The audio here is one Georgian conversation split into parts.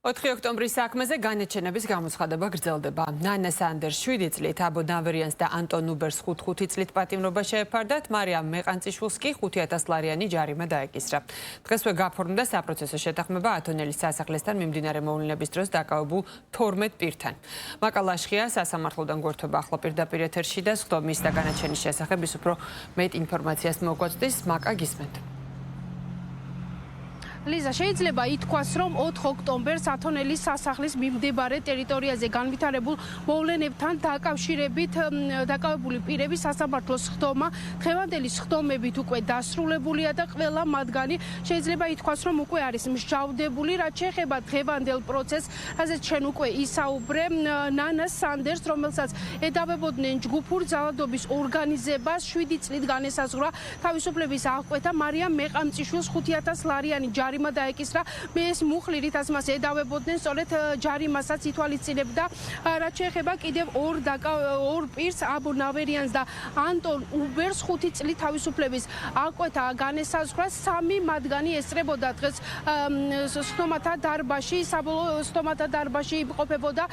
4 ოქტომბრის საქმეზე განაჩენების გამოცხადება გრძელდება. ნანა სანდერს 7 წლით, აბო ნავერიანს და ანტონ უბერს 5 წლით პატიმრობა შეეფარდათ, მარიამ მეყანწიშვილს კი 5,000 ლარიანი ჯარიმა დაეკისრა. დღესვე გაფორმდა საპროცესო შეთანხმება ათონელის სასახლესთან მიმდინარე მოვლენების დროს დაკავებულ 12 პირთან. მაკა ლაშხია სასამართლოდან გვერდთობა ახლა პირდაპირ ეთერში და სხდომის და განაჩენის შესახებ ის უფრო მეტ ინფორმაციას მოგვაწვდის. მაკა, გისმენთ. ლიზა, შეიძლება ითქვას, რომ 4 ოქტომბერს ათონელის სასახლის მიმდებარე ტერიტორიაზე განვითარებულ მოვლენებთან დაკავშირებით დაკავებული პირების სასამართლოს სხდომა დღევანდელი სხდომებით უკვე დასრულებულია და ყველა მათგანი შეიძლება ითქვას, რომ უკვე არის მსჯავრდებული, რაც შეეხება დღევანდელ პროცესს, რაზეც ჩვენ უკვე ისაუბრე. ნანა სანდერს, რომელსაც ედავებოდნენ ჯგუფურ ძალადობის ორგანიზებას, 7 წლით განესაზღვრა თავისუფლების აღკვეთა, მარიამ მეყანწიშვილს 5,000 ლარიანი ჯარიმა დაეკისრა. მე ეს მუხლი, რითაც მას ედავებოდნენ, სწორედ ჯარიმასაც ითვალისწინებდა. რაც შეეხება კიდევ ორ პირს, აბო ნავერიანს და ანტონ უბერს 5 წლით თავისუფლების აღკვეთა განესაზღვრა. 3 მათგანი ესწრებოდა დღეს სხდომათა დარბაზში, საბოლოო სხდომათა დარბაზში იმყოფებოდა.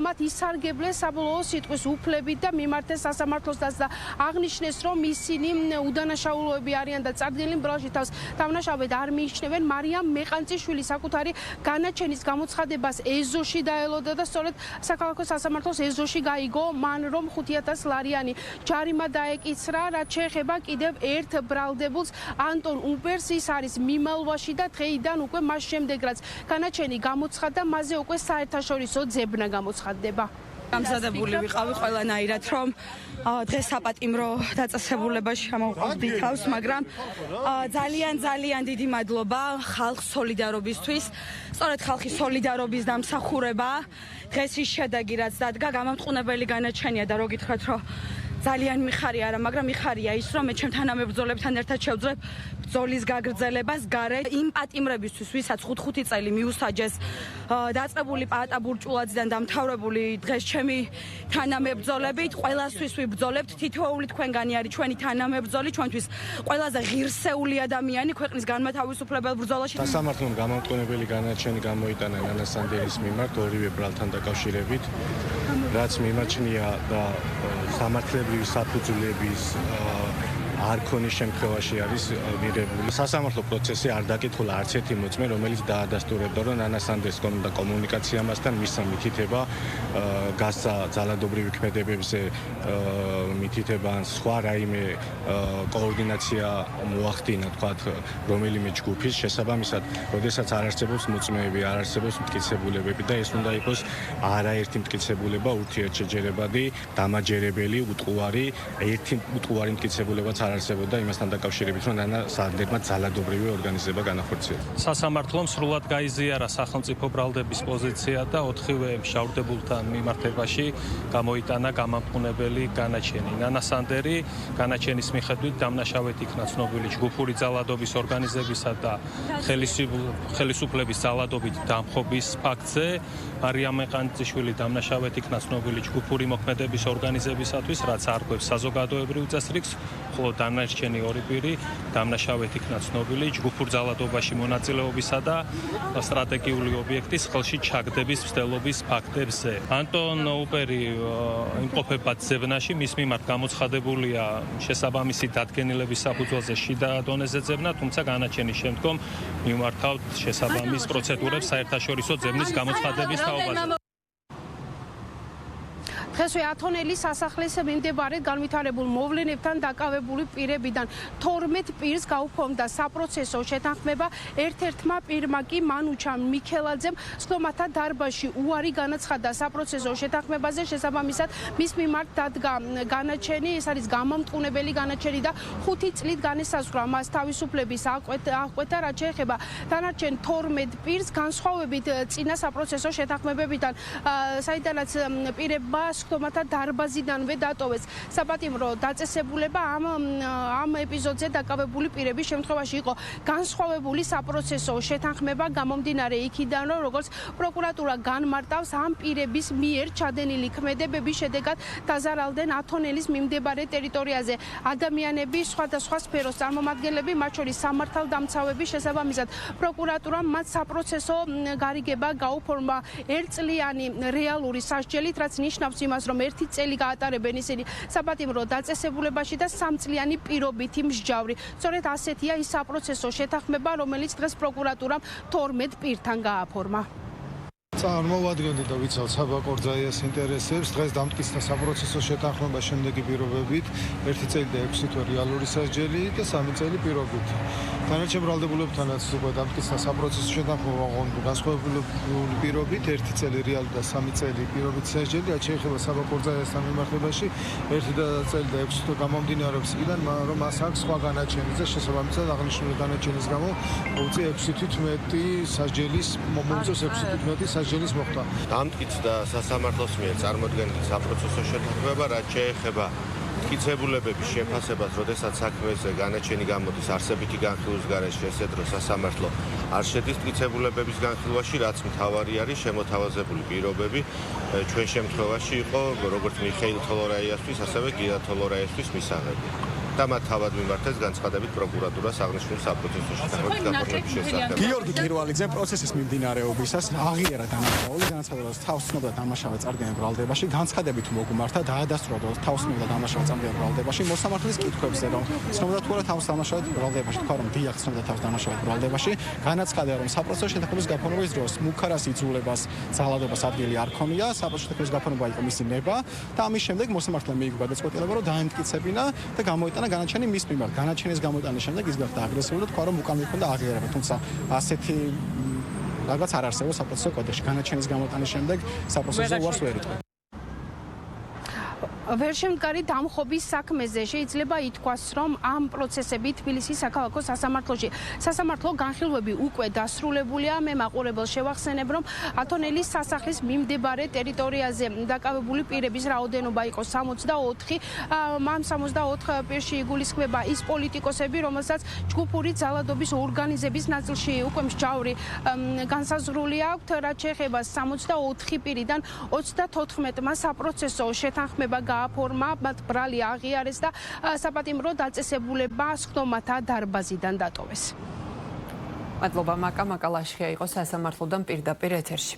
მათ ისარგებლეს საბოლოო სიტყვის უფლებით და მიმართეს სასამართლოსთან და აღნიშნეს, რომ ისინი უდანაშაულოები არიან და წარდგენილ მბრალში თავს დამნაშავედ არ მიიჩნევენ. მარიამ მეყანწიშვილი საკუთარი განაჩენის გამოცხადებას ეზოში დაელოდა და სწორედ საქალაქო სასამართლოს ეზოში გაიგო მან, რომ 5,000 ლარიანი ჯარიმა დაეკისრა. რაც შეეხება კიდევ ერთ ბრალდებულს, ანტონ უბერს, ის არის მიმალვაში და დღეიდან უკვე მას შემდეგ, რაც განაჩენი გამოცხადდა, მასზე უკვე საერთაშორისო ძებნა გამოცხადდება. გამზადებული ვიყავი ყველანაირად, რომ დღეს საპატიმრო დაწესებულებაში ამოვყავდი თავს, მაგრამ ძალიან დიდი მადლობა ხალხის სოლიდარობისთვის. სწორედ ხალხის სოლიდარობის დამსახურება დღეს ის შედეგი, რაც დადგა, გამამტყუნებელი განაჩენია და რო გითხრათ, რომ ძალიან მიხარია არა, მაგრამ მიხარია ის, რომ მე ჩემ თანამებრძოლებთან ერთად შევძლებთ ბრძოლის გაგრძელებას გარეთ იმ პატიმრებისთვის, ვისაც 5 წელი მიუსაჯეს დაწყებული პაატა ბურჭულაძიდან დამთავრებული დღეს ჩემი თანამებრძოლებით, ყველასთვის ვიბრძოლებთ. თითოეული თქვენგანი არის ჩვენი თანამებრძოლი, ჩვენთვის ყველაზე ღირსეული ადამიანი ქვეყნის განმათავისუფლებელ ბრძოლაში. სასამართლომ გამამტყუნებელი განაჩენი გამოიტანა ნანა სანდერის მიმართ ორივე ბრალთან დაკავშირებით, რაც მიმაჩნია და სამართლებრივი საფუძვლების არ ქონის შემთხვევაში არის მიღებული. სასამართლო პროცესი არ დაკითხულა არც ერთი მოწმე, რომელიც დაადასტურებდა, რომ ნანა სანდერს ჰქონდა კომუნიკაცია მასთან, მისცა მითითება გასცა ძალადობრივი ქმედებებზე მითითება ან სხვა რაიმე კოორდინაცია მოახდინა, თქვათ, რომელიმე ჯგუფის შესაბამისად, როდესაც არ არსებობს მოწმეები, არ არსებობს მტკიცებულებები და ეს უნდა იყოს არაერთი მტკიცებულება, ურთიერთშეჯერებადი, დამაჯერებელი, უტყუარი, ერთი უტყუარი მტკიცებულებაც არ არსებობდა იმასთან დაკავშირებით, რომ ნანა სანდერმა ძალადობრივი ორგანიზება განახორციელა. სასამართლომ სრულად გაიზიარა სახელმწიფო ბრალდების პოზიცია და 4-ვე მშავრდებულთან მიმართებაში გამოიტანა გამამტყუნებელი განაჩენი. ნანა სანდერი განაჩენის მიხედვით დამნაშავედ იქნა ცნობილი ჯგუფური ძალადობის ორგანიზებისა და ხელისუფლების ძალადობით დამხობის ფაქტზე. მარიამ მეყანწიშვილი დამნაშავედ იქნა ცნობილი ჯგუფური მოქმედების ორგანიზებისათვის, რაც არკვევს საზოგადოებრივ წესრიგს, ხოლო დანარჩენი ორი პირი დამნაშავედ იქნა ცნობილი ჯგუფურ ძალადობაში მონაწილეობისა და სტრატეგიული ობიექტის ხელში ჩაგდების მცდელობის ფაქტებზე. ანტონ უბერი იმყოფება ძებნაში, მის მიმართ გამოცხადებულია შესაბამისი დადგენილების საფუძველზე შიდა დონეზე ძებნა, თუმცა განაჩენის შემდგომ მიმართავთ შესაბამის პროცედურებს საერთაშორისო ძებნის გამოცხადების თაობაზე. დღესვე ათონელის სასახლის მიმდებარე განვითარებულ მოვლენებთან დაკავებული პირებიდან 12 პირს გაუფორმდა საპროცესო შეთანხმება. ერთ-ერთმა პირმა კი მანუჩამ მიქელაძემ სხდომათა დარბაზში უარი განაცხადა საპროცესო შეთანხმებაზე, შესაბამისად მის მიმართ დადგა განაჩენი, ეს არის გამამტყუნებელი განაჩენი და 5 წლით განესაზღვრა მას თავისუფლების აღკვეთა. რაც შეეხება დანარჩენ 12 პირს, განსხვავებით წინა საპროცესო შეთანხმებებიდან, საიდანაც პირებმა სხდომათა დარბაზიდანვე დატოვეს. საპატიმრო დაწესებულება ამ ეპიზოდზე დაკავებული პირების შემთხვევაში იყო განსხვავებული საპროცესო შეთანხმება გამომდინარე იქიდან, რომ როგორც პროკურატურა განმარტავს, ამ პირების მიერ ჩადენილი ქმედებების შედეგად დაზარალდნენ ათონელის მიმდებარე ტერიტორიაზე ადამიანები, სხვადასხვა სფეროს წარმომადგენლები, მათ შორის სამართალდამცავების შესაბამისად პროკურატურამ მათ საპროცესო გარიგება გაუფორმა ერთწლიანი რეალური სასჯელით, რაც ნიშნავს იმას, რომ 1 წელი გაატარებენ ისინი საპატიმრო დაწესებულებაში და 3 წლიანი პირობითი მსჯავრი. სწორედ ასეთია ის საპროცესო შეთანხმება, რომელიც დღეს პროკურატურამ 12 პირთან გააფორმა. წარმოვადგენთ და ვიცავთ საბა კორძაიას ინტერესებს. დღეს დამტკიცდა საპროცესო შეთანხმება შემდეგი პირობებით: 1 წელი და 6 თვე რეალური სასჯელი და 3 წელი პირობით. დანარჩენ ბრალდებულებთანაც უკვე დამტკიცდა საპროცესო შეთანხმება განსხვავებული პირობით: 1 წელი რეალური და 3 წელი პირობით სასჯელი. რაც შეეხება საბა კორძაიასთან მიმართებაში, 1 წელი და 6 თვე გამომდინარეობს იქიდან, რომ მას აქვს სხვა განაჩენი და შესაბამისად აღნიშნული განაჩენის გამო უწია 6-12 სასჯელის მომწევს 6-12 სასჯელის მოხდა. დამტკიცდა სასამართლოს მიერ წარმოქმნილი საპროცესო შეთანხმება, რაც შეეხება მტკიცებულებების შეფასებას, როდესაც საქმეზე განაჩენი გამოდის არსებითი განხილვის გარეშე, ესე დრო სასამართლო არ შედის მტკიცებულებების განხილვაში, რაც მთავარი არის შემოთავაზებული პირობები. ჩვენ შემთხვევაში იყო როგორც მიხეილ თოლორაიასთვის, ასევე გია თოლორაიასთვის მისაღები. და მათ თავად მიმართეს განცხადებით პროკურატურას აღნიშნულ საპროცესო შეთანხმების გაფორმების შესახებ. გიორგი კირვალიძე პროცესის მიმდინარეობისას აღიარა დანაშაული, განაცხადა თავს ცნობდა დამნაშავე წარდგენა ბრალდებაში, განცხადებით მოგმართა დაადასტურა თავს ცნობდა დამნაშავე წარდგენა ბრალდებაში, მოსამართლის კითხვებზე რომ ცნობდა თუ არა თავს დამნაშავე ბრალდებაში, თქვა რომ დიახ ცნობდა თავს დამნაშავე ბრალდებაში, განაცხადა რომ საპროცესო შეთანხმების გაფორმების დროს მუქარას იძულებას, ძალადობას ადგილი არ ქონია, საპროცესო შეთანხმების გაფორმა იყო მისი ნება და ამის შემდეგ მოსამართლემ მიიღო გადაწყვეტილება, რომ დაემტკიცებინა და გამოიტანა განაჩენი მის მიმართ. განაჩენის გამოტანის შემდეგ ის გახდა აგრესიული და თქვა რომ უკან მიქონდა აღიარება, თუმცა ასეთი რაღაც არ არსებობს საპროცესო კოდექსში. განაჩენის გამოტანის შემდეგ საპროცესო უარს ვერ იტყვის. ვერშემდგარი დამხობის საქმეზე შეიძლება ითქვას, რომ ამ პროცესები თბილისის საქალაქო სასამართლოში სასამართლო განხილვები უკვე დასრულებულია. მე მაყურებელს შევახსენებ, რომ ათონელის სასახლის მიმდებარე ტერიტორიაზე დაკავებული პირების რაოდენობა იყო 64. ამ 64 პირში იგულისხმება ის პოლიტიკოსები, რომელსაც ჯგუფური ძალადობის ორგანიზების ნაწილში უკვე მსჯავრი განსაზღვრული აქვთ, რაც შეეხება 64 პირიდან 34-მა საპროცესო შეთანხმება გააფორმა, მათ ბრალი აღიარეს და საპატიმრო დაწესებულება სხდომათა დარბაზიდან დატოვეს. მადლობა მაკა ლაშხია იყო სასამართლოდან პირდაპირ ეთერში.